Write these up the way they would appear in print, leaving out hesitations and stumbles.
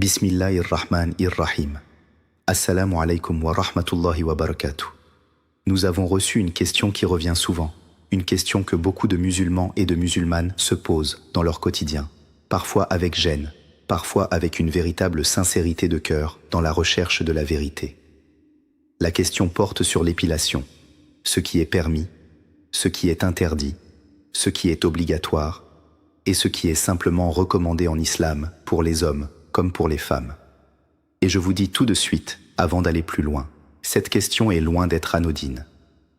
Bismillahirrahmanirrahim. Assalamu alaikum wa rahmatullahi wa barakatuh. Nous avons reçu une question qui revient souvent, une question que beaucoup de musulmans et de musulmanes se posent dans leur quotidien, parfois avec gêne, parfois avec une véritable sincérité de cœur dans la recherche de la vérité. La question porte sur l'épilation, ce qui est permis, ce qui est interdit, ce qui est obligatoire et ce qui est simplement recommandé en islam pour les hommes comme pour les femmes. Et je vous dis tout de suite, avant d'aller plus loin, cette question est loin d'être anodine.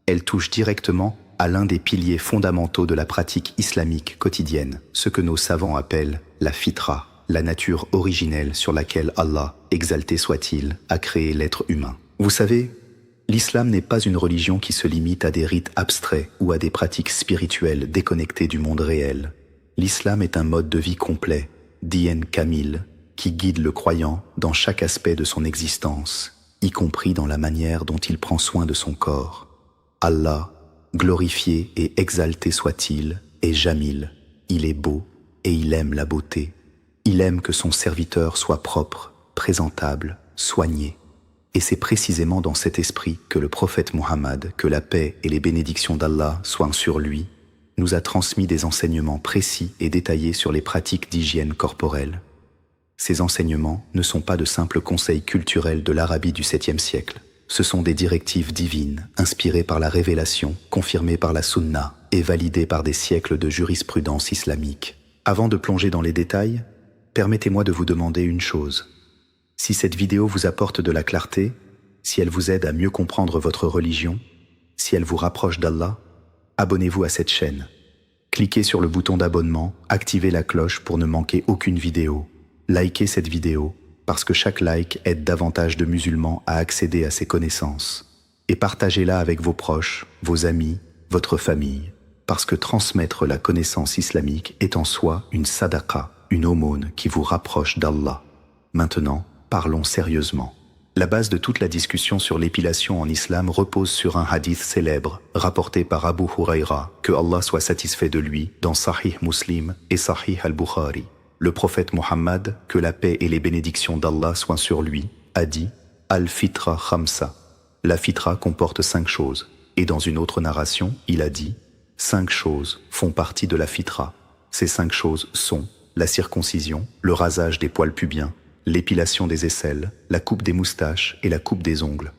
Elle touche directement à l'un des piliers fondamentaux de la pratique islamique quotidienne, ce que nos savants appellent la fitra, la nature originelle sur laquelle Allah, exalté soit-il, a créé l'être humain. Vous savez, l'islam n'est pas une religion qui se limite à des rites abstraits ou à des pratiques spirituelles déconnectées du monde réel. L'islam est un mode de vie complet, diyen kamil, qui guide le croyant dans chaque aspect de son existence, y compris dans la manière dont il prend soin de son corps. Allah, glorifié et exalté soit-il, est Jamil, il est beau et il aime la beauté. Il aime que son serviteur soit propre, présentable, soigné. Et c'est précisément dans cet esprit que le prophète Muhammad, que la paix et les bénédictions d'Allah soient sur lui, nous a transmis des enseignements précis et détaillés sur les pratiques d'hygiène corporelle. Ces enseignements ne sont pas de simples conseils culturels de l'Arabie du 7e siècle. Ce sont des directives divines, inspirées par la révélation, confirmées par la sunna et validées par des siècles de jurisprudence islamique. Avant de plonger dans les détails, permettez-moi de vous demander une chose. Si cette vidéo vous apporte de la clarté, si elle vous aide à mieux comprendre votre religion, si elle vous rapproche d'Allah, abonnez-vous à cette chaîne. Cliquez sur le bouton d'abonnement, activez la cloche pour ne manquer aucune vidéo. Likez cette vidéo, parce que chaque like aide davantage de musulmans à accéder à ces connaissances. Et partagez-la avec vos proches, vos amis, votre famille, parce que transmettre la connaissance islamique est en soi une sadaqa, une aumône qui vous rapproche d'Allah. Maintenant, parlons sérieusement. La base de toute la discussion sur l'épilation en islam repose sur un hadith célèbre, rapporté par Abu Huraira, que Allah soit satisfait de lui, dans Sahih Muslim et Sahih al-Bukhari. Le prophète Muhammad, que la paix et les bénédictions d'Allah soient sur lui, a dit « Al-Fitra Khamsa ». La fitra comporte 5 choses. Et dans une autre narration, il a dit « 5 choses font partie de la fitra ». Ces 5 choses sont la circoncision, le rasage des poils pubiens, l'épilation des aisselles, la coupe des moustaches et la coupe des ongles.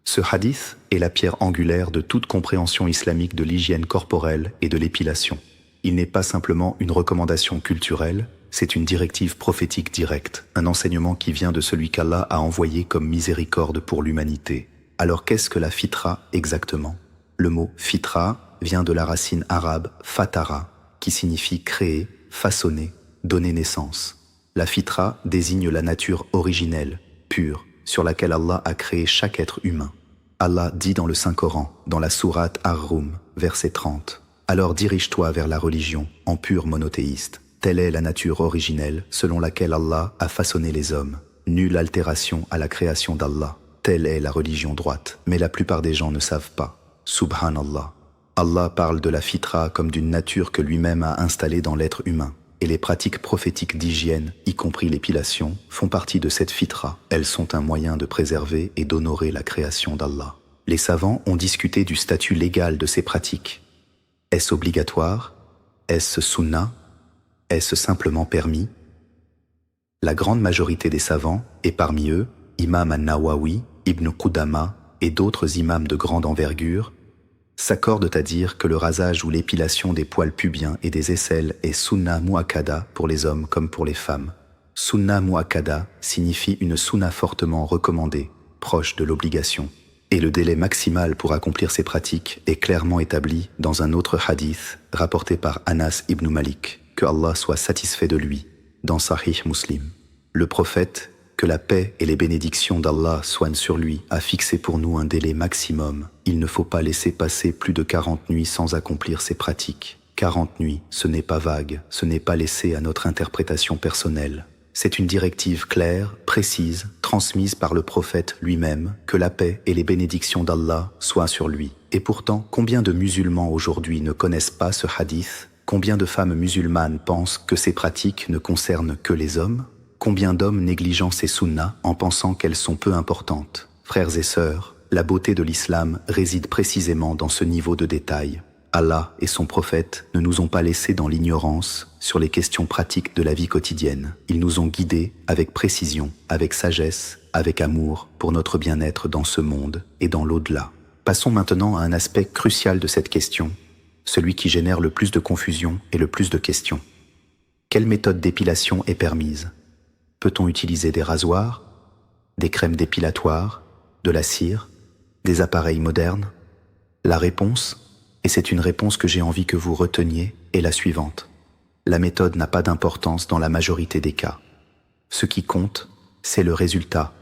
Ce hadith est la pierre angulaire de toute compréhension islamique de l'hygiène corporelle et de l'épilation. Il n'est pas simplement une recommandation culturelle, c'est une directive prophétique directe, un enseignement qui vient de celui qu'Allah a envoyé comme miséricorde pour l'humanité. Alors qu'est-ce que la fitra exactement? Le mot fitra vient de la racine arabe fatara, qui signifie créer, façonner, donner naissance. La fitra désigne la nature originelle, pure, sur laquelle Allah a créé chaque être humain. Allah dit dans le Saint-Coran, dans la sourate Ar-Rum, verset 30, « Alors dirige-toi vers la religion, en pur monothéiste. Telle est la nature originelle selon laquelle Allah a façonné les hommes. Nulle altération à la création d'Allah. Telle est la religion droite. Mais la plupart des gens ne savent pas. Subhanallah. Allah parle de la fitra comme d'une nature que lui-même a installée dans l'être humain. Et les pratiques prophétiques d'hygiène, y compris l'épilation, font partie de cette fitra. Elles sont un moyen de préserver et d'honorer la création d'Allah. Les savants ont discuté du statut légal de ces pratiques. Est-ce obligatoire? Est-ce sunna? Est-ce simplement permis? La grande majorité des savants, et parmi eux, Imam al-Nawawi, Ibn Qudama et d'autres imams de grande envergure, s'accordent à dire que le rasage ou l'épilation des poils pubiens et des aisselles est sunna muakkada pour les hommes comme pour les femmes. Sunna muakkada signifie une sunna fortement recommandée, proche de l'obligation. Et le délai maximal pour accomplir ces pratiques est clairement établi dans un autre hadith rapporté par Anas ibn Malik, que Allah soit satisfait de lui, dans Sahih Muslim. Le prophète, que la paix et les bénédictions d'Allah soient sur lui, a fixé pour nous un délai maximum. Il ne faut pas laisser passer plus de 40 nuits sans accomplir ces pratiques. 40 nuits, ce n'est pas vague, ce n'est pas laissé à notre interprétation personnelle. C'est une directive claire, précise, transmise par le prophète lui-même, que la paix et les bénédictions d'Allah soient sur lui. Et pourtant, combien de musulmans aujourd'hui ne connaissent pas ce hadith? Combien de femmes musulmanes pensent que ces pratiques ne concernent que les hommes? Combien d'hommes négligent ces sunnas en pensant qu'elles sont peu importantes? Frères et sœurs, la beauté de l'islam réside précisément dans ce niveau de détail. Allah et son prophète ne nous ont pas laissés dans l'ignorance sur les questions pratiques de la vie quotidienne. Ils nous ont guidés avec précision, avec sagesse, avec amour pour notre bien-être dans ce monde et dans l'au-delà. Passons maintenant à un aspect crucial de cette question, celui qui génère le plus de confusion et le plus de questions. Quelle méthode d'épilation est permise? Peut-on utiliser des rasoirs, des crèmes dépilatoires, de la cire, des appareils modernes? La réponse, et c'est une réponse que j'ai envie que vous reteniez, est la suivante. La méthode n'a pas d'importance dans la majorité des cas. Ce qui compte, c'est le résultat,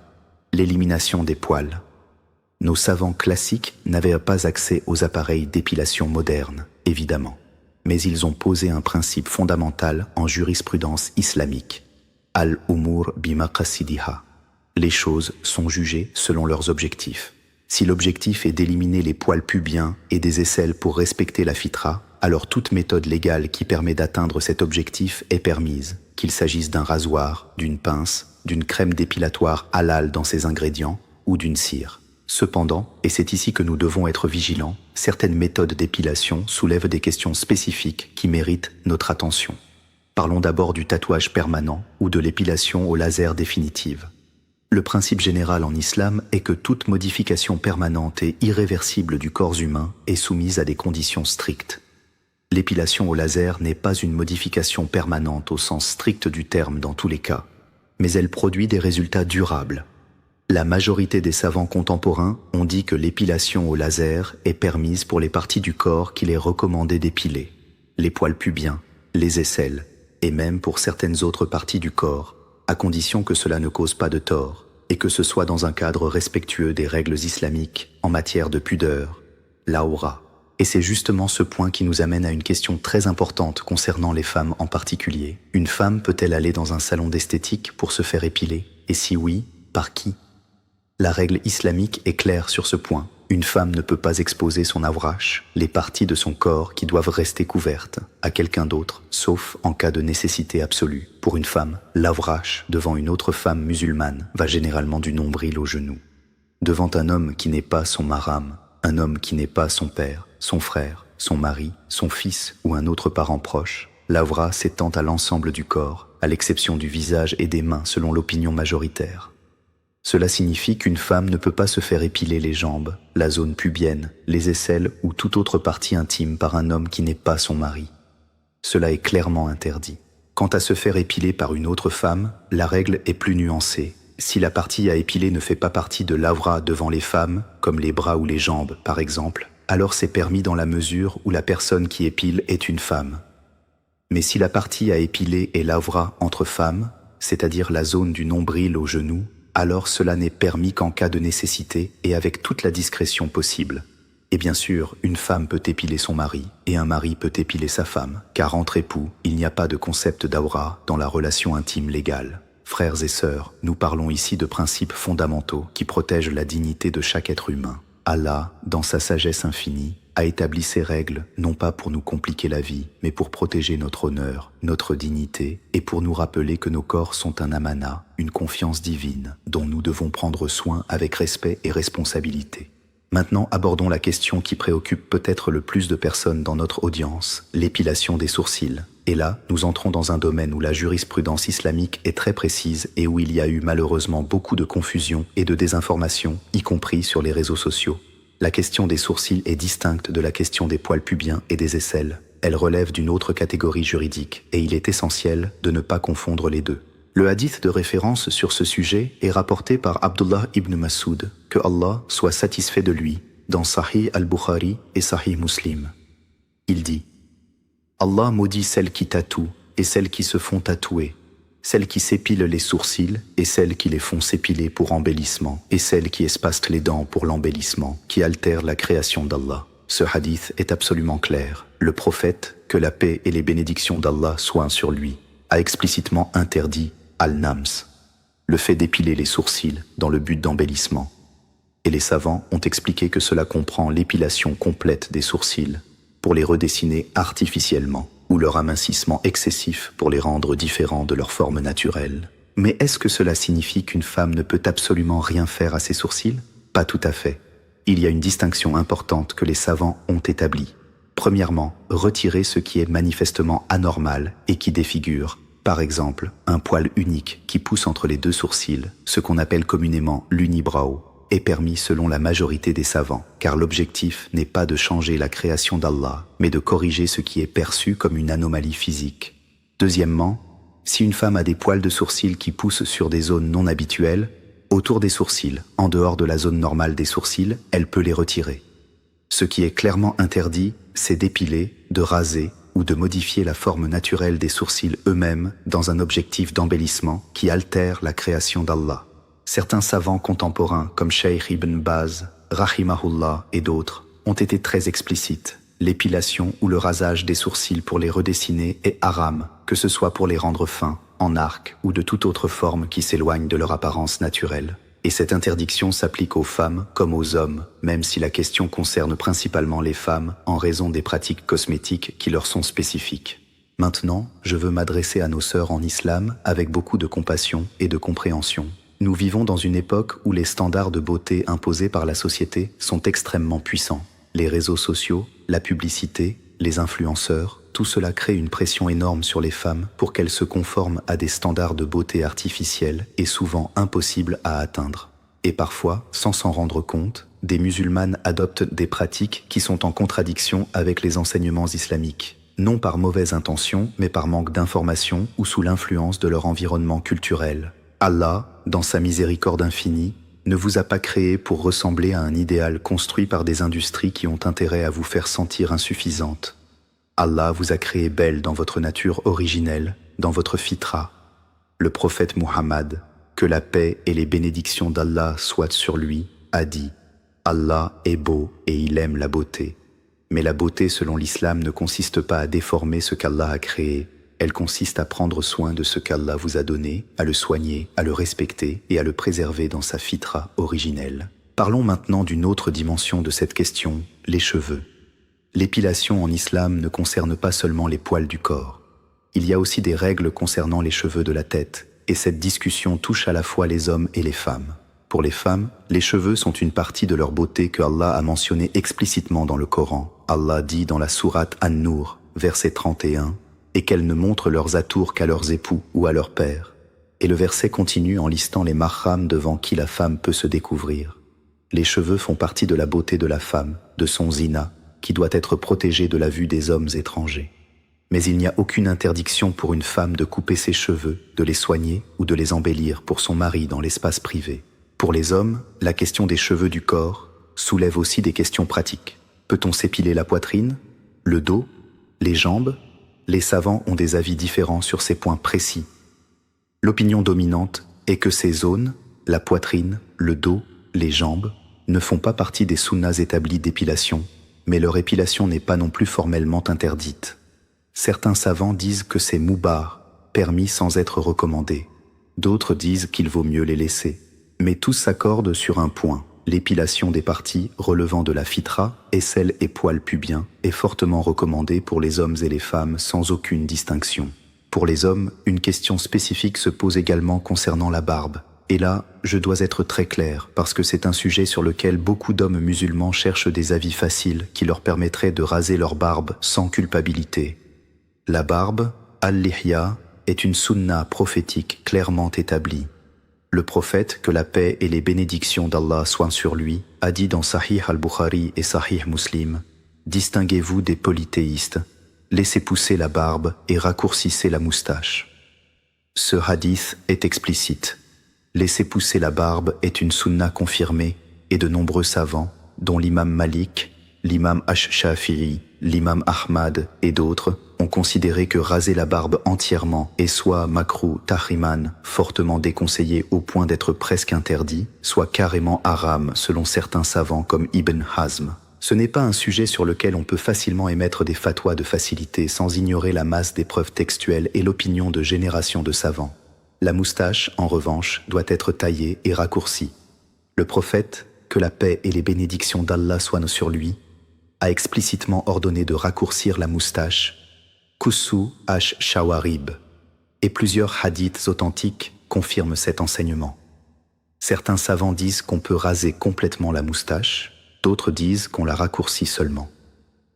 l'élimination des poils. Nos savants classiques n'avaient pas accès aux appareils d'épilation modernes, évidemment, mais ils ont posé un principe fondamental en jurisprudence islamique. Al-umur bimaqasidiha. Les choses sont jugées selon leurs objectifs. Si l'objectif est d'éliminer les poils pubiens et des aisselles pour respecter la fitra, alors toute méthode légale qui permet d'atteindre cet objectif est permise, qu'il s'agisse d'un rasoir, d'une pince, d'une crème dépilatoire halal dans ses ingrédients ou d'une cire. Cependant, et c'est ici que nous devons être vigilants, certaines méthodes d'épilation soulèvent des questions spécifiques qui méritent notre attention. Parlons d'abord du tatouage permanent ou de l'épilation au laser définitive. Le principe général en islam est que toute modification permanente et irréversible du corps humain est soumise à des conditions strictes. L'épilation au laser n'est pas une modification permanente au sens strict du terme dans tous les cas, mais elle produit des résultats durables. La majorité des savants contemporains ont dit que l'épilation au laser est permise pour les parties du corps qu'il est recommandé d'épiler, les poils pubiens, les aisselles, et même pour certaines autres parties du corps, à condition que cela ne cause pas de tort, et que ce soit dans un cadre respectueux des règles islamiques en matière de pudeur, l'aura. Et c'est justement ce point qui nous amène à une question très importante concernant les femmes en particulier. Une femme peut-elle aller dans un salon d'esthétique pour se faire épiler? Et si oui, par qui? La règle islamique est claire sur ce point. Une femme ne peut pas exposer son avrache, les parties de son corps qui doivent rester couvertes, à quelqu'un d'autre, sauf en cas de nécessité absolue. Pour une femme, l'avrache devant une autre femme musulmane va généralement du nombril au genou. Devant un homme qui n'est pas son mahram, un homme qui n'est pas son père, son frère, son mari, son fils ou un autre parent proche, l'avra s'étend à l'ensemble du corps, à l'exception du visage et des mains selon l'opinion majoritaire. Cela signifie qu'une femme ne peut pas se faire épiler les jambes, la zone pubienne, les aisselles ou toute autre partie intime par un homme qui n'est pas son mari. Cela est clairement interdit. Quant à se faire épiler par une autre femme, la règle est plus nuancée. Si la partie à épiler ne fait pas partie de l'avra devant les femmes, comme les bras ou les jambes par exemple, alors c'est permis dans la mesure où la personne qui épile est une femme. Mais si la partie à épiler est l'avra entre femmes, c'est-à-dire la zone du nombril au genou, alors cela n'est permis qu'en cas de nécessité et avec toute la discrétion possible. Et bien sûr, une femme peut épiler son mari, et un mari peut épiler sa femme, car entre époux, il n'y a pas de concept d'aura dans la relation intime légale. Frères et sœurs, nous parlons ici de principes fondamentaux qui protègent la dignité de chaque être humain. Allah, dans sa sagesse infinie, a établi ces règles non pas pour nous compliquer la vie, mais pour protéger notre honneur, notre dignité, et pour nous rappeler que nos corps sont un amana, une confiance divine, dont nous devons prendre soin avec respect et responsabilité. Maintenant, abordons la question qui préoccupe peut-être le plus de personnes dans notre audience, l'épilation des sourcils. Et là, nous entrons dans un domaine où la jurisprudence islamique est très précise et où il y a eu malheureusement beaucoup de confusion et de désinformation, y compris sur les réseaux sociaux. La question des sourcils est distincte de la question des poils pubiens et des aisselles. Elle relève d'une autre catégorie juridique et il est essentiel de ne pas confondre les deux. Le hadith de référence sur ce sujet est rapporté par Abdullah ibn Mas'ud, que Allah soit satisfait de lui, dans Sahih al-Bukhari et Sahih Muslim. Il dit « Allah maudit celles qui tatouent et celles qui se font tatouer, celles qui s'épilent les sourcils et celles qui les font s'épiler pour embellissement, et celles qui espacent les dents pour l'embellissement, qui altèrent la création d'Allah. » Ce hadith est absolument clair. Le prophète, que la paix et les bénédictions d'Allah soient sur lui, a explicitement interdit al-nams, le fait d'épiler les sourcils dans le but d'embellissement. Et les savants ont expliqué que cela comprend l'épilation complète des sourcils pour les redessiner artificiellement ou leur amincissement excessif pour les rendre différents de leur forme naturelle. Mais est-ce que cela signifie qu'une femme ne peut absolument rien faire à ses sourcils? Pas tout à fait. Il y a une distinction importante que les savants ont établie. Premièrement, retirer ce qui est manifestement anormal et qui défigure, par exemple, un poil unique qui pousse entre les deux sourcils, ce qu'on appelle communément l'unibrow, est permis selon la majorité des savants, car l'objectif n'est pas de changer la création d'Allah, mais de corriger ce qui est perçu comme une anomalie physique. Deuxièmement, si une femme a des poils de sourcils qui poussent sur des zones non habituelles, autour des sourcils, en dehors de la zone normale des sourcils, elle peut les retirer. Ce qui est clairement interdit, c'est d'épiler, de raser ou de modifier la forme naturelle des sourcils eux-mêmes dans un objectif d'embellissement qui altère la création d'Allah. Certains savants contemporains comme Cheikh Ibn Baz, Rahimahullah et d'autres ont été très explicites. L'épilation ou le rasage des sourcils pour les redessiner est haram, que ce soit pour les rendre fins, en arc ou de toute autre forme qui s'éloigne de leur apparence naturelle. Et cette interdiction s'applique aux femmes comme aux hommes, même si la question concerne principalement les femmes en raison des pratiques cosmétiques qui leur sont spécifiques. Maintenant, je veux m'adresser à nos sœurs en islam avec beaucoup de compassion et de compréhension. Nous vivons dans une époque où les standards de beauté imposés par la société sont extrêmement puissants. Les réseaux sociaux, la publicité, les influenceurs, tout cela crée une pression énorme sur les femmes pour qu'elles se conforment à des standards de beauté artificiels et souvent impossibles à atteindre. Et parfois, sans s'en rendre compte, des musulmanes adoptent des pratiques qui sont en contradiction avec les enseignements islamiques, non par mauvaise intention, mais par manque d'information ou sous l'influence de leur environnement culturel. Allah, dans sa miséricorde infinie, ne vous a pas créé pour ressembler à un idéal construit par des industries qui ont intérêt à vous faire sentir insuffisante. Allah vous a créé belle dans votre nature originelle, dans votre fitra. Le prophète Muhammad, que la paix et les bénédictions d'Allah soient sur lui, a dit « Allah est beau et il aime la beauté ». Mais la beauté selon l'islam ne consiste pas à déformer ce qu'Allah a créé. Elle consiste à prendre soin de ce qu'Allah vous a donné, à le soigner, à le respecter et à le préserver dans sa fitra originelle. Parlons maintenant d'une autre dimension de cette question, les cheveux. L'épilation en islam ne concerne pas seulement les poils du corps. Il y a aussi des règles concernant les cheveux de la tête, et cette discussion touche à la fois les hommes et les femmes. Pour les femmes, les cheveux sont une partie de leur beauté que Allah a mentionnée explicitement dans le Coran. Allah dit dans la sourate An-Nur, verset 31, et qu'elles ne montrent leurs atours qu'à leurs époux ou à leur père. Et le verset continue en listant les mahrams devant qui la femme peut se découvrir. Les cheveux font partie de la beauté de la femme, de son zina, qui doit être protégé de la vue des hommes étrangers. Mais il n'y a aucune interdiction pour une femme de couper ses cheveux, de les soigner ou de les embellir pour son mari dans l'espace privé. Pour les hommes, la question des cheveux du corps soulève aussi des questions pratiques. Peut-on s'épiler la poitrine, le dos, les jambes? Les savants ont des avis différents sur ces points précis. L'opinion dominante est que ces zones, la poitrine, le dos, les jambes, ne font pas partie des sunnas établis d'épilation, mais leur épilation n'est pas non plus formellement interdite. Certains savants disent que c'est moubar, permis sans être recommandé. D'autres disent qu'il vaut mieux les laisser. Mais tous s'accordent sur un point. L'épilation des parties relevant de la fitra, aisselles et poils pubiens, est fortement recommandée pour les hommes et les femmes sans aucune distinction. Pour les hommes, une question spécifique se pose également concernant la barbe. Et là, je dois être très clair, parce que c'est un sujet sur lequel beaucoup d'hommes musulmans cherchent des avis faciles qui leur permettraient de raser leur barbe sans culpabilité. La barbe, al-lihya, est une sunna prophétique clairement établie. Le prophète, que la paix et les bénédictions d'Allah soient sur lui, a dit dans Sahih al-Bukhari et Sahih Muslim, « Distinguez-vous des polythéistes, laissez pousser la barbe et raccourcissez la moustache. » Ce hadith est explicite. Laisser pousser la barbe est une sunna confirmée et de nombreux savants, dont l'imam Malik, l'imam Ash-Shafi'i, l'imam Ahmad et d'autres, ont considéré que raser la barbe entièrement est soit makrou tahriman, fortement déconseillé au point d'être presque interdit, soit carrément haram selon certains savants comme Ibn Hazm. Ce n'est pas un sujet sur lequel on peut facilement émettre des fatwas de facilité sans ignorer la masse des preuves textuelles et l'opinion de générations de savants. La moustache, en revanche, doit être taillée et raccourcie. Le prophète, que la paix et les bénédictions d'Allah soient sur lui, a explicitement ordonné de raccourcir la moustache, Kussu ash-shawarib, et plusieurs hadiths authentiques confirme cet enseignement. Certains savants disent qu'on peut raser complètement la moustache, d'autres disent qu'on la raccourcit seulement.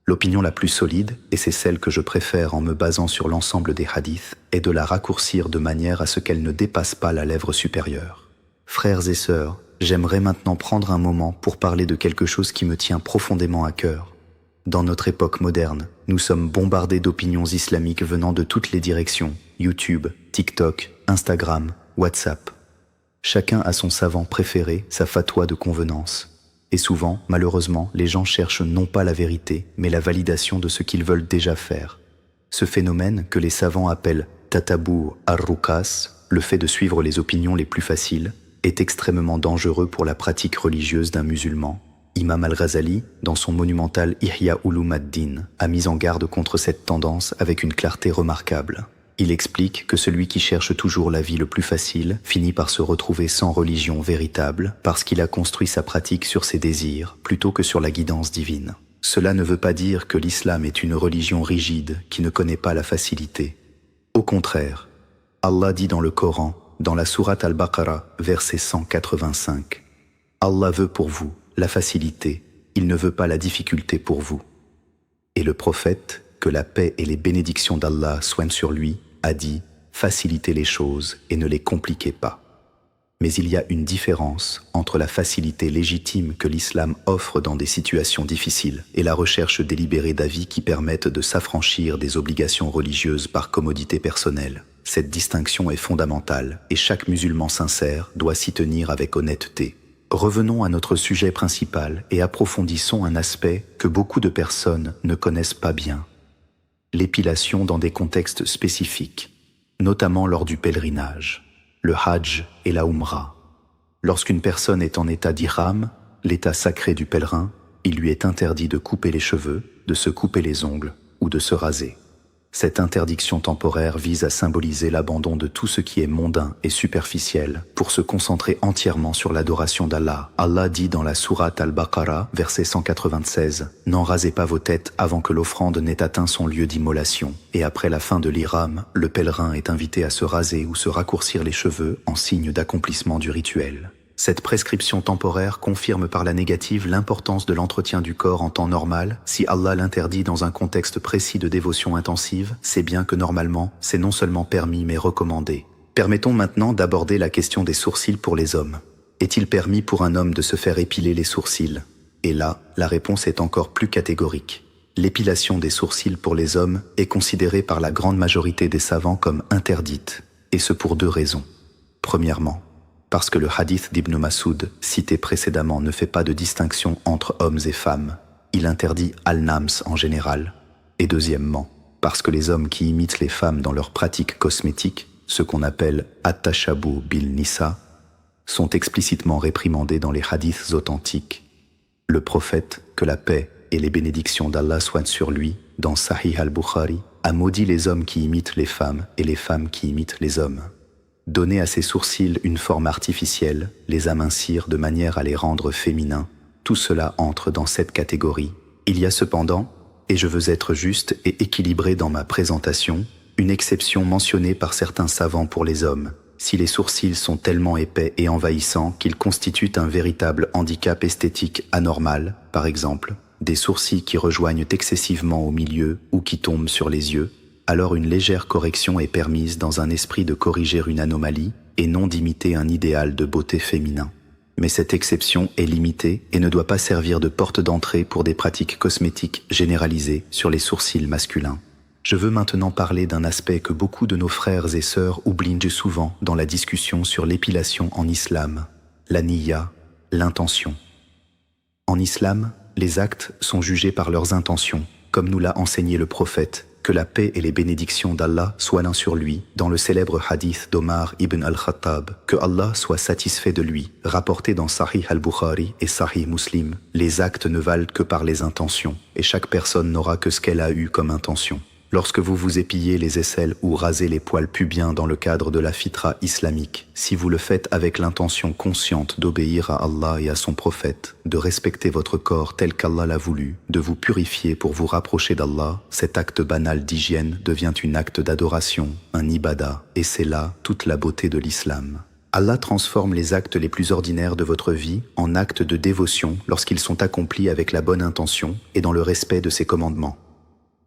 L'opinion la plus solide, et c'est celle que je préfère en me basant sur l'ensemble des hadiths, est de la raccourcir de manière à ce qu'elle ne dépasse pas la lèvre supérieure. Frères et sœurs, j'aimerais maintenant prendre un moment pour parler de quelque chose qui me tient profondément à cœur. Dans notre époque moderne, nous sommes bombardés d'opinions islamiques venant de toutes les directions, YouTube, TikTok, Instagram, WhatsApp. Chacun a son savant préféré, sa fatwa de convenance. Et souvent, malheureusement, les gens cherchent non pas la vérité, mais la validation de ce qu'ils veulent déjà faire. Ce phénomène, que les savants appellent tatabou ar-rukas, le fait de suivre les opinions les plus faciles, est extrêmement dangereux pour la pratique religieuse d'un musulman. Imam al-Ghazali, dans son monumental Ihya Ulum ad-Din, a mis en garde contre cette tendance avec une clarté remarquable. Il explique que celui qui cherche toujours la vie le plus facile finit par se retrouver sans religion véritable parce qu'il a construit sa pratique sur ses désirs plutôt que sur la guidance divine. Cela ne veut pas dire que l'islam est une religion rigide qui ne connaît pas la facilité. Au contraire, Allah dit dans le Coran, dans la sourate Al-Baqarah, verset 185, « Allah veut pour vous la facilité, il ne veut pas la difficulté pour vous. » Et le prophète, que la paix et les bénédictions d'Allah soient sur lui, a dit « Facilitez les choses et ne les compliquez pas ». Mais il y a une différence entre la facilité légitime que l'islam offre dans des situations difficiles et la recherche délibérée d'avis qui permettent de s'affranchir des obligations religieuses par commodité personnelle. Cette distinction est fondamentale et chaque musulman sincère doit s'y tenir avec honnêteté. Revenons à notre sujet principal et approfondissons un aspect que beaucoup de personnes ne connaissent pas bien. L'épilation dans des contextes spécifiques, notamment lors du pèlerinage, le Hajj et la Umrah. Lorsqu'une personne est en état d'ihram, l'état sacré du pèlerin, il lui est interdit de couper les cheveux, de se couper les ongles ou de se raser. Cette interdiction temporaire vise à symboliser l'abandon de tout ce qui est mondain et superficiel pour se concentrer entièrement sur l'adoration d'Allah. Allah dit dans la sourate Al-Baqarah, verset 196, « N'en rasez pas vos têtes avant que l'offrande n'ait atteint son lieu d'immolation. » Et après la fin de l'ihram, le pèlerin est invité à se raser ou se raccourcir les cheveux en signe d'accomplissement du rituel. Cette prescription temporaire confirme par la négative l'importance de l'entretien du corps en temps normal. Si Allah l'interdit dans un contexte précis de dévotion intensive, c'est bien que normalement, c'est non seulement permis mais recommandé. Permettons maintenant d'aborder la question des sourcils pour les hommes. Est-il permis pour un homme de se faire épiler les sourcils? Et là, la réponse est encore plus catégorique. L'épilation des sourcils pour les hommes est considérée par la grande majorité des savants comme interdite, et ce pour deux raisons. Premièrement, parce que le hadith d'Ibn Mas'ud, cité précédemment, ne fait pas de distinction entre hommes et femmes. Il interdit al-nams en général. Et deuxièmement, parce que les hommes qui imitent les femmes dans leurs pratiques cosmétiques, ce qu'on appelle at-tashabu bil nisa, sont explicitement réprimandés dans les hadiths authentiques. Le prophète, que la paix et les bénédictions d'Allah soient sur lui, dans Sahih al-Bukhari, a maudit les hommes qui imitent les femmes et les femmes qui imitent les hommes. Donner à ses sourcils une forme artificielle, les amincir de manière à les rendre féminins, tout cela entre dans cette catégorie. Il y a cependant, et je veux être juste et équilibré dans ma présentation, une exception mentionnée par certains savants pour les hommes. Si les sourcils sont tellement épais et envahissants qu'ils constituent un véritable handicap esthétique anormal, par exemple, des sourcils qui rejoignent excessivement au milieu ou qui tombent sur les yeux, alors une légère correction est permise dans un esprit de corriger une anomalie et non d'imiter un idéal de beauté féminin. Mais cette exception est limitée et ne doit pas servir de porte d'entrée pour des pratiques cosmétiques généralisées sur les sourcils masculins. Je veux maintenant parler d'un aspect que beaucoup de nos frères et sœurs oublient souvent dans la discussion sur l'épilation en islam, la niyya, l'intention. En islam, les actes sont jugés par leurs intentions, comme nous l'a enseigné le prophète, que la paix et les bénédictions d'Allah soient l'un sur lui, dans le célèbre hadith d'Omar ibn al-Khattab, que Allah soit satisfait de lui, rapporté dans Sahih al-Bukhari et Sahih Muslim. Les actes ne valent que par les intentions, et chaque personne n'aura que ce qu'elle a eu comme intention. Lorsque vous vous épillez les aisselles ou rasez les poils pubiens dans le cadre de la fitra islamique, si vous le faites avec l'intention consciente d'obéir à Allah et à son prophète, de respecter votre corps tel qu'Allah l'a voulu, de vous purifier pour vous rapprocher d'Allah, cet acte banal d'hygiène devient un acte d'adoration, un ibadah, et c'est là toute la beauté de l'islam. Allah transforme les actes les plus ordinaires de votre vie en actes de dévotion lorsqu'ils sont accomplis avec la bonne intention et dans le respect de ses commandements.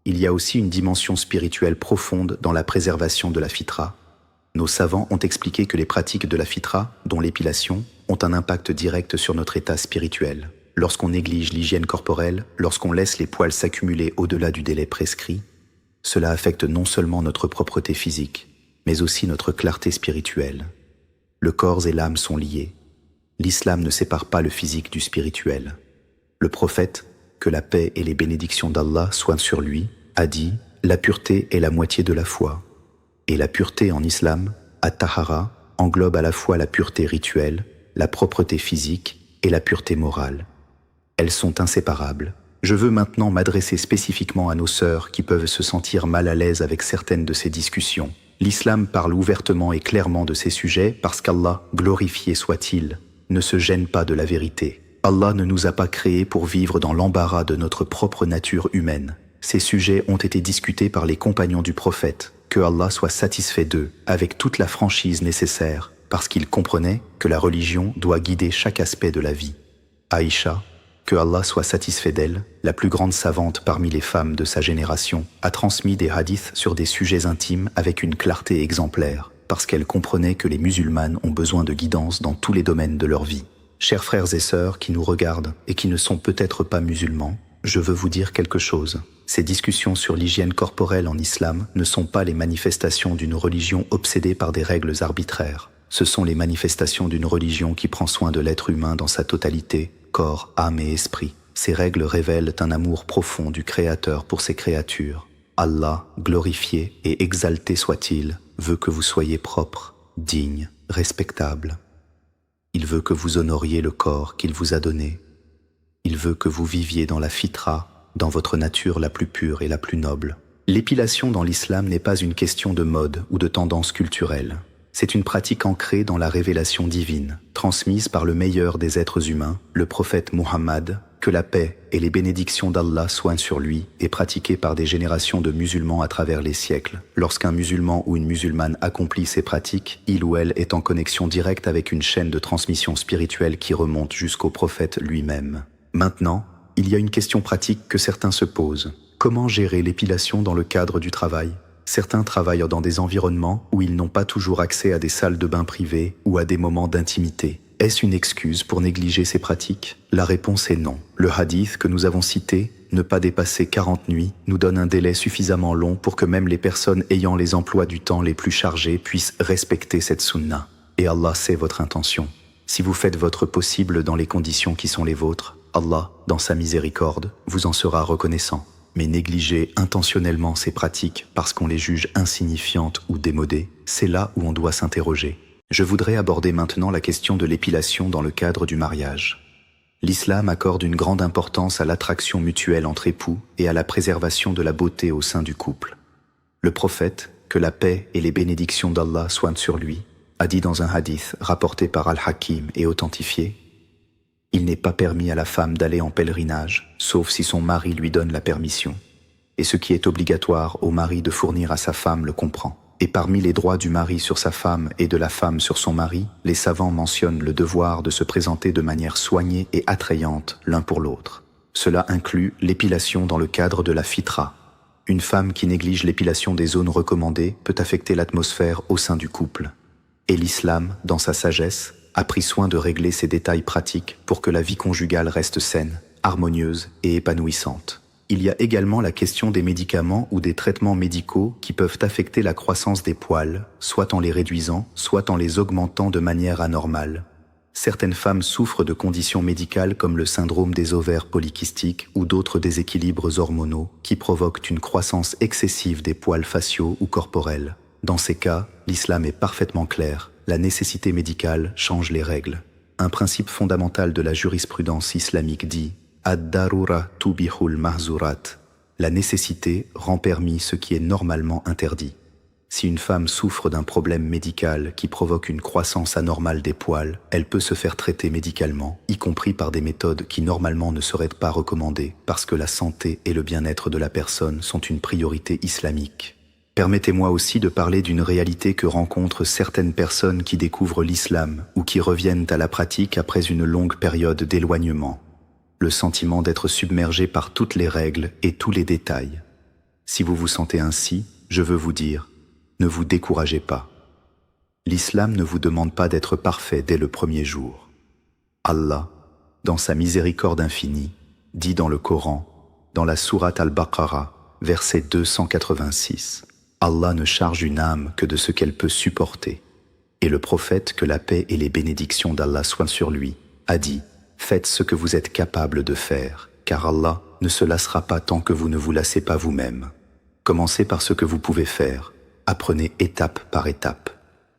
Il y a aussi une dimension spirituelle profonde dans la préservation de la fitra. Nos savants ont expliqué que les pratiques de la fitra, dont l'épilation, ont un impact direct sur notre état spirituel. Lorsqu'on néglige l'hygiène corporelle, lorsqu'on laisse les poils s'accumuler au-delà du délai prescrit, cela affecte non seulement notre propreté physique, mais aussi notre clarté spirituelle. Le corps et l'âme sont liés. L'islam ne sépare pas le physique du spirituel. Le prophète, que la paix et les bénédictions d'Allah soient sur lui, a dit « La pureté est la moitié de la foi ». Et la pureté en islam, at-tahara, englobe à la fois la pureté rituelle, la propreté physique et la pureté morale. Elles sont inséparables. Je veux maintenant m'adresser spécifiquement à nos sœurs qui peuvent se sentir mal à l'aise avec certaines de ces discussions. L'islam parle ouvertement et clairement de ces sujets parce qu'Allah, glorifié soit-il, ne se gêne pas de la vérité. Allah ne nous a pas créés pour vivre dans l'embarras de notre propre nature humaine. Ces sujets ont été discutés par les compagnons du prophète, que Allah soit satisfait d'eux, avec toute la franchise nécessaire, parce qu'ils comprenaient que la religion doit guider chaque aspect de la vie. Aïcha, que Allah soit satisfait d'elle, la plus grande savante parmi les femmes de sa génération, a transmis des hadiths sur des sujets intimes avec une clarté exemplaire, parce qu'elle comprenait que les musulmanes ont besoin de guidance dans tous les domaines de leur vie. Chers frères et sœurs qui nous regardent et qui ne sont peut-être pas musulmans, je veux vous dire quelque chose. Ces discussions sur l'hygiène corporelle en islam ne sont pas les manifestations d'une religion obsédée par des règles arbitraires. Ce sont les manifestations d'une religion qui prend soin de l'être humain dans sa totalité, corps, âme et esprit. Ces règles révèlent un amour profond du Créateur pour ses créatures. Allah, glorifié et exalté soit-il, veut que vous soyez propres, dignes, respectables. Il veut que vous honoriez le corps qu'il vous a donné. Il veut que vous viviez dans la fitra, dans votre nature la plus pure et la plus noble. L'épilation dans l'islam n'est pas une question de mode ou de tendance culturelle. C'est une pratique ancrée dans la révélation divine, transmise par le meilleur des êtres humains, le prophète Muhammad, que la paix et les bénédictions d'Allah soient sur lui, et pratiquée par des générations de musulmans à travers les siècles. Lorsqu'un musulman ou une musulmane accomplit ces pratiques, il ou elle est en connexion directe avec une chaîne de transmission spirituelle qui remonte jusqu'au prophète lui-même. Maintenant, il y a une question pratique que certains se posent. Comment gérer l'épilation dans le cadre du travail ? Certains travaillent dans des environnements où ils n'ont pas toujours accès à des salles de bain privées ou à des moments d'intimité. Est-ce une excuse pour négliger ces pratiques? La réponse est non. Le hadith que nous avons cité, ne pas dépasser 40 nuits, nous donne un délai suffisamment long pour que même les personnes ayant les emplois du temps les plus chargés puissent respecter cette sunna. Et Allah sait votre intention. Si vous faites votre possible dans les conditions qui sont les vôtres, Allah, dans sa miséricorde, vous en sera reconnaissant. Mais négliger intentionnellement ces pratiques parce qu'on les juge insignifiantes ou démodées, c'est là où on doit s'interroger. Je voudrais aborder maintenant la question de l'épilation dans le cadre du mariage. L'islam accorde une grande importance à l'attraction mutuelle entre époux et à la préservation de la beauté au sein du couple. Le prophète, que la paix et les bénédictions d'Allah soient sur lui, a dit dans un hadith rapporté par Al-Hakim et authentifié: « Il n'est pas permis à la femme d'aller en pèlerinage, sauf si son mari lui donne la permission. Et ce qui est obligatoire au mari de fournir à sa femme le comprend. Et parmi les droits du mari sur sa femme et de la femme sur son mari, les savants mentionnent le devoir de se présenter de manière soignée et attrayante l'un pour l'autre. Cela inclut l'épilation dans le cadre de la fitra. Une femme qui néglige l'épilation des zones recommandées peut affecter l'atmosphère au sein du couple. Et l'islam, dans sa sagesse, a pris soin de régler ces détails pratiques pour que la vie conjugale reste saine, harmonieuse et épanouissante. Il y a également la question des médicaments ou des traitements médicaux qui peuvent affecter la croissance des poils, soit en les réduisant, soit en les augmentant de manière anormale. Certaines femmes souffrent de conditions médicales comme le syndrome des ovaires polykystiques ou d'autres déséquilibres hormonaux qui provoquent une croissance excessive des poils faciaux ou corporels. Dans ces cas, l'islam est parfaitement clair. La nécessité médicale change les règles. Un principe fondamental de la jurisprudence islamique dit « Ad-darura tubihul mahzurat ». La nécessité rend permis ce qui est normalement interdit. Si une femme souffre d'un problème médical qui provoque une croissance anormale des poils, elle peut se faire traiter médicalement, y compris par des méthodes qui normalement ne seraient pas recommandées, parce que la santé et le bien-être de la personne sont une priorité islamique. Permettez-moi aussi de parler d'une réalité que rencontrent certaines personnes qui découvrent l'islam ou qui reviennent à la pratique après une longue période d'éloignement. Le sentiment d'être submergé par toutes les règles et tous les détails. Si vous vous sentez ainsi, je veux vous dire, ne vous découragez pas. L'islam ne vous demande pas d'être parfait dès le premier jour. Allah, dans sa miséricorde infinie, dit dans le Coran, dans la sourate Al-Baqarah, verset 286, Allah ne charge une âme que de ce qu'elle peut supporter. Et le prophète, que la paix et les bénédictions d'Allah soient sur lui, a dit, faites ce que vous êtes capable de faire, car Allah ne se lassera pas tant que vous ne vous lassez pas vous-même. Commencez par ce que vous pouvez faire. Apprenez étape par étape.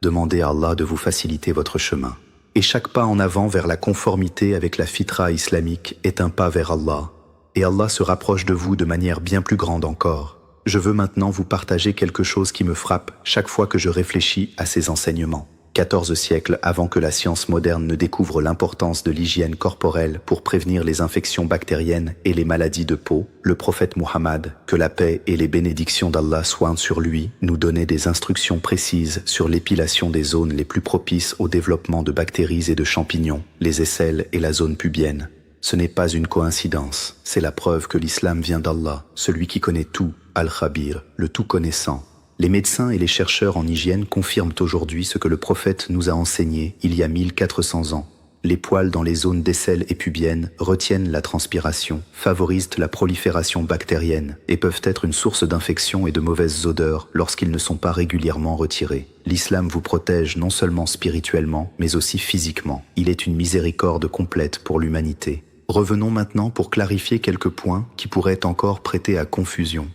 Demandez à Allah de vous faciliter votre chemin. Et chaque pas en avant vers la conformité avec la fitra islamique est un pas vers Allah. Et Allah se rapproche de vous de manière bien plus grande encore. Je veux maintenant vous partager quelque chose qui me frappe chaque fois que je réfléchis à ces enseignements. 14 siècles avant que la science moderne ne découvre l'importance de l'hygiène corporelle pour prévenir les infections bactériennes et les maladies de peau, le prophète Muhammad, que la paix et les bénédictions d'Allah soient sur lui, nous donnait des instructions précises sur l'épilation des zones les plus propices au développement de bactéries et de champignons, les aisselles et la zone pubienne. Ce n'est pas une coïncidence, c'est la preuve que l'islam vient d'Allah, celui qui connaît tout, Al-Khabir, le tout connaissant. Les médecins et les chercheurs en hygiène confirment aujourd'hui ce que le prophète nous a enseigné il y a 1400 ans. Les poils dans les zones d'aisselle et pubiennes retiennent la transpiration, favorisent la prolifération bactérienne et peuvent être une source d'infection et de mauvaises odeurs lorsqu'ils ne sont pas régulièrement retirés. L'islam vous protège non seulement spirituellement, mais aussi physiquement. Il est une miséricorde complète pour l'humanité. Revenons maintenant pour clarifier quelques points qui pourraient encore prêter à confusion.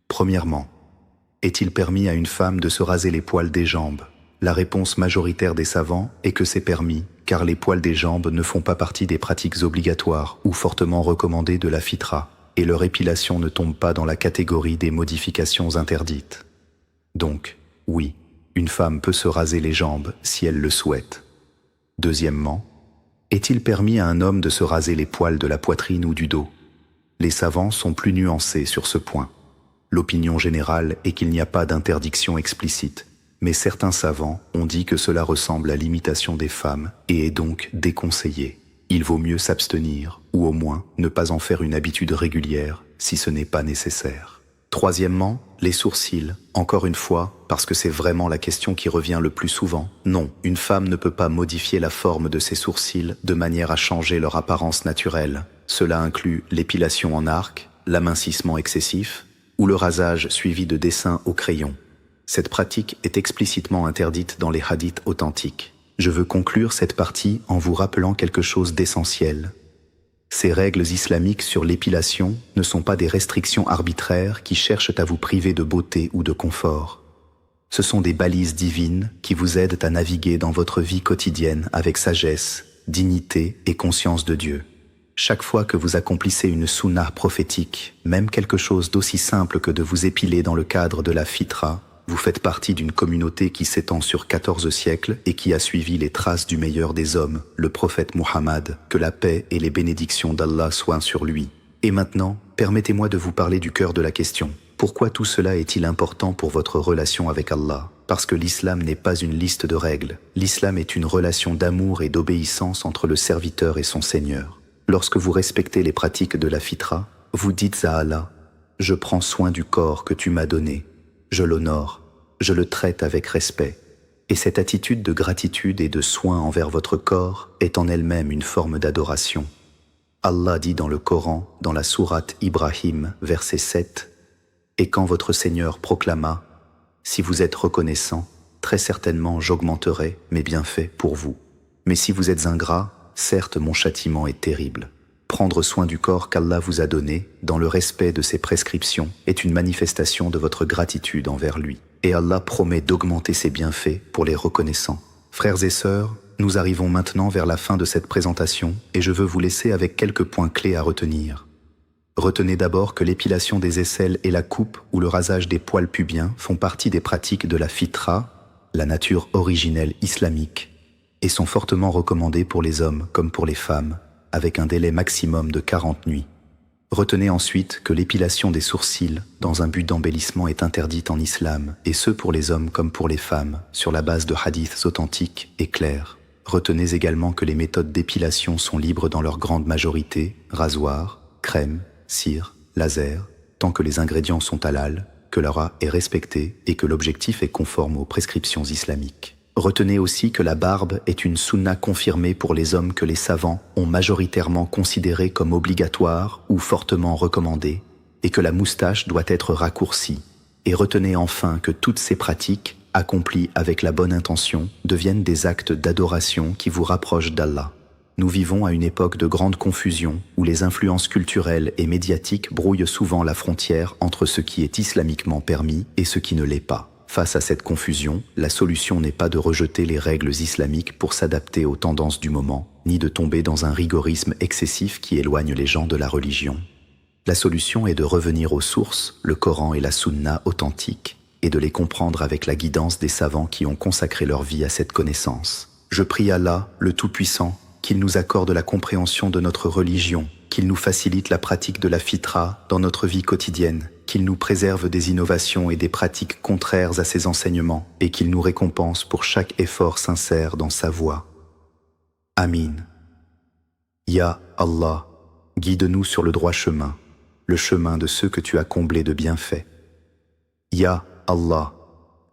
Premièrement, est-il permis à une femme de se raser les poils des jambes? La réponse majoritaire des savants est que c'est permis, car les poils des jambes ne font pas partie des pratiques obligatoires ou fortement recommandées de la fitra, et leur épilation ne tombe pas dans la catégorie des modifications interdites. Donc, oui, une femme peut se raser les jambes si elle le souhaite. Deuxièmement, est-il permis à un homme de se raser les poils de la poitrine ou du dos? Les savants sont plus nuancés sur ce point. L'opinion générale est qu'il n'y a pas d'interdiction explicite, mais certains savants ont dit que cela ressemble à l'imitation des femmes et est donc déconseillé. Il vaut mieux s'abstenir, ou au moins ne pas en faire une habitude régulière si ce n'est pas nécessaire. Troisièmement, les sourcils. Encore une fois, parce que c'est vraiment la question qui revient le plus souvent. Non, une femme ne peut pas modifier la forme de ses sourcils de manière à changer leur apparence naturelle. Cela inclut l'épilation en arc, l'amincissement excessif, ou le rasage suivi de dessins au crayon. Cette pratique est explicitement interdite dans les hadiths authentiques. Je veux conclure cette partie en vous rappelant quelque chose d'essentiel. Ces règles islamiques sur l'épilation ne sont pas des restrictions arbitraires qui cherchent à vous priver de beauté ou de confort. Ce sont des balises divines qui vous aident à naviguer dans votre vie quotidienne avec sagesse, dignité et conscience de Dieu. Chaque fois que vous accomplissez une sunnah prophétique, même quelque chose d'aussi simple que de vous épiler dans le cadre de la fitra, vous faites partie d'une communauté qui s'étend sur 14 siècles et qui a suivi les traces du meilleur des hommes, le prophète Muhammad, que la paix et les bénédictions d'Allah soient sur lui. Et maintenant, permettez-moi de vous parler du cœur de la question. Pourquoi tout cela est-il important pour votre relation avec Allah? Parce que l'islam n'est pas une liste de règles. L'islam est une relation d'amour et d'obéissance entre le serviteur et son Seigneur. Lorsque vous respectez les pratiques de la fitra, vous dites à Allah, « Je prends soin du corps que tu m'as donné, je l'honore, je le traite avec respect. » Et cette attitude de gratitude et de soin envers votre corps est en elle-même une forme d'adoration. Allah dit dans le Coran, dans la sourate Ibrahim, verset 7, « Et quand votre Seigneur proclama, « Si vous êtes reconnaissant, très certainement j'augmenterai mes bienfaits pour vous. Mais si vous êtes ingrat, certes, mon châtiment est terrible. » Prendre soin du corps qu'Allah vous a donné, dans le respect de ses prescriptions, est une manifestation de votre gratitude envers lui. Et Allah promet d'augmenter ses bienfaits pour les reconnaissants. Frères et sœurs, nous arrivons maintenant vers la fin de cette présentation et je veux vous laisser avec quelques points clés à retenir. Retenez d'abord que l'épilation des aisselles et la coupe ou le rasage des poils pubiens font partie des pratiques de la fitra, la nature originelle islamique, et sont fortement recommandées pour les hommes comme pour les femmes, avec un délai maximum de 40 nuits. Retenez ensuite que l'épilation des sourcils dans un but d'embellissement est interdite en islam, et ce pour les hommes comme pour les femmes, sur la base de hadiths authentiques et clairs. Retenez également que les méthodes d'épilation sont libres dans leur grande majorité, rasoir, crème, cire, laser, tant que les ingrédients sont halal, que l'aura est respectée et que l'objectif est conforme aux prescriptions islamiques. Retenez aussi que la barbe est une sunna confirmée pour les hommes que les savants ont majoritairement considérée comme obligatoire ou fortement recommandée, et que la moustache doit être raccourcie. Et retenez enfin que toutes ces pratiques, accomplies avec la bonne intention, deviennent des actes d'adoration qui vous rapprochent d'Allah. Nous vivons à une époque de grande confusion où les influences culturelles et médiatiques brouillent souvent la frontière entre ce qui est islamiquement permis et ce qui ne l'est pas. Face à cette confusion, la solution n'est pas de rejeter les règles islamiques pour s'adapter aux tendances du moment, ni de tomber dans un rigorisme excessif qui éloigne les gens de la religion. La solution est de revenir aux sources, le Coran et la Sunna authentiques, et de les comprendre avec la guidance des savants qui ont consacré leur vie à cette connaissance. Je prie Allah, le Tout-Puissant, qu'il nous accorde la compréhension de notre religion, qu'il nous facilite la pratique de la fitra dans notre vie quotidienne, qu'il nous préserve des innovations et des pratiques contraires à ses enseignements, et qu'il nous récompense pour chaque effort sincère dans sa voie. Amin. Ya Allah, guide-nous sur le droit chemin, le chemin de ceux que tu as comblés de bienfaits. Ya Allah,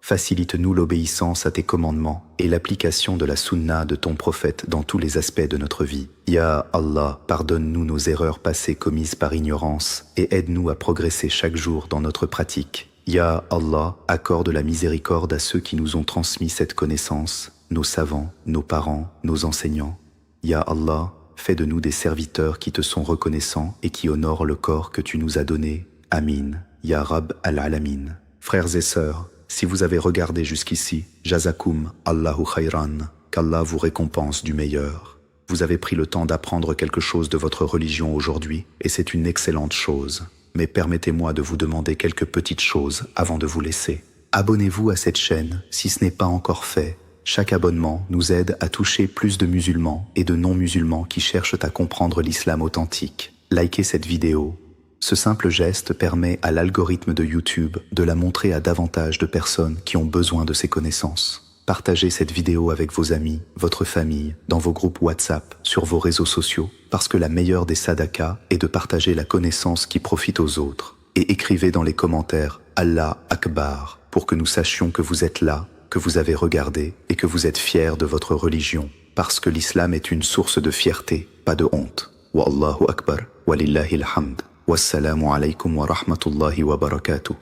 facilite-nous l'obéissance à tes commandements et l'application de la sunna de ton prophète dans tous les aspects de notre vie. Ya Allah, pardonne-nous nos erreurs passées commises par ignorance et aide-nous à progresser chaque jour dans notre pratique. Ya Allah, accorde la miséricorde à ceux qui nous ont transmis cette connaissance, nos savants, nos parents, nos enseignants. Ya Allah, fais de nous des serviteurs qui te sont reconnaissants et qui honorent le corps que tu nous as donné. Amin. Ya Rab al-Alamin. Frères et sœurs, si vous avez regardé jusqu'ici, Jazakum Allahu Khayran, qu'Allah vous récompense du meilleur. Vous avez pris le temps d'apprendre quelque chose de votre religion aujourd'hui, et c'est une excellente chose. Mais permettez-moi de vous demander quelques petites choses avant de vous laisser. Abonnez-vous à cette chaîne si ce n'est pas encore fait. Chaque abonnement nous aide à toucher plus de musulmans et de non-musulmans qui cherchent à comprendre l'islam authentique. Likez cette vidéo. Ce simple geste permet à l'algorithme de YouTube de la montrer à davantage de personnes qui ont besoin de ces connaissances. Partagez cette vidéo avec vos amis, votre famille, dans vos groupes WhatsApp, sur vos réseaux sociaux, parce que la meilleure des sadakas est de partager la connaissance qui profite aux autres. Et écrivez dans les commentaires « Allah Akbar » pour que nous sachions que vous êtes là, que vous avez regardé et que vous êtes fiers de votre religion, parce que l'islam est une source de fierté, pas de honte. Wallahu Akbar, walillahi alhamd. Wassalamu alaykum wa rahmatullahi wa barakatuh.